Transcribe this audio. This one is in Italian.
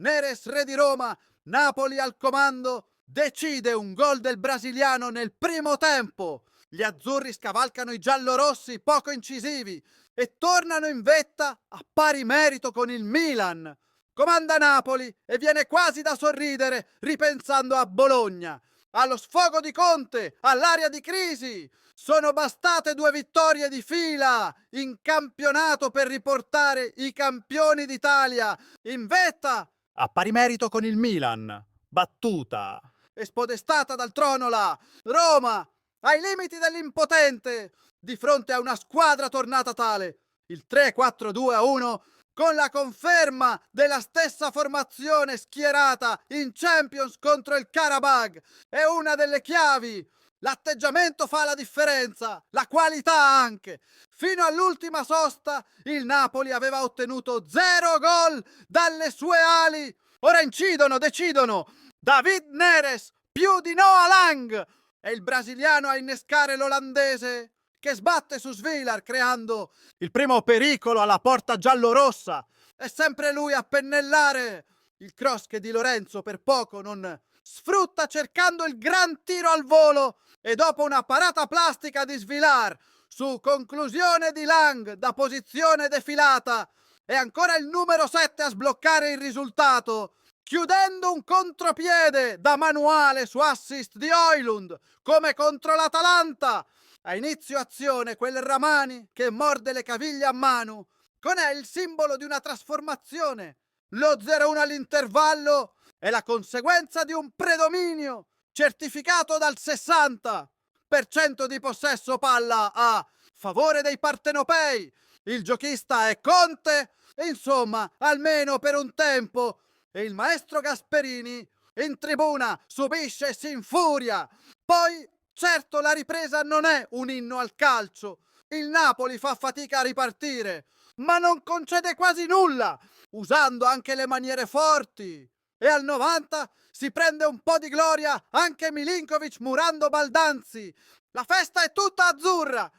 Neres re di Roma, Napoli al comando, decide un gol del brasiliano nel primo tempo. Gli azzurri scavalcano i giallorossi poco incisivi e tornano in vetta a pari merito con il Milan. Comanda Napoli e viene quasi da sorridere ripensando a Bologna, allo sfogo di Conte, all'area di crisi. Sono bastate 2 vittorie di fila in campionato per riportare i campioni d'Italia in vetta a pari merito con il Milan. Battuta e spodestata dal trono la Roma, ai limiti dell'impotente, di fronte a una squadra tornata tale. Il 3-4-2-1 con la conferma della stessa formazione schierata in Champions contro il Karabag è una delle chiavi. L'atteggiamento fa la differenza, la qualità anche. Fino all'ultima sosta il Napoli aveva ottenuto 0 gol dalle sue ali. Ora incidono, decidono. David Neres più di Noah Lang. È il brasiliano a innescare l'olandese che sbatte su Svilar creando il primo pericolo alla porta giallorossa. È sempre lui a pennellare il cross che Di Lorenzo per poco non sfrutta cercando il gran tiro al volo e dopo una parata plastica di Svilar su conclusione di Lang da posizione defilata è ancora il numero 7 a sbloccare il risultato chiudendo un contropiede da manuale su assist di Højlund come contro l'Atalanta. A inizio azione quel Ramani che morde le caviglie a mano con è il simbolo di una trasformazione. Lo 0-1 all'intervallo è la conseguenza di un predominio certificato dal 60% di possesso palla a favore dei partenopei. Il giochista è Conte, insomma, almeno per un tempo. E il maestro Gasperini in tribuna subisce e si infuria. Poi, certo, la ripresa non è un inno al calcio. Il Napoli fa fatica a ripartire, ma non concede quasi nulla, usando anche le maniere forti. E al 90 si prende un po' di gloria anche Milinkovic murando Baldanzi. La festa è tutta azzurra,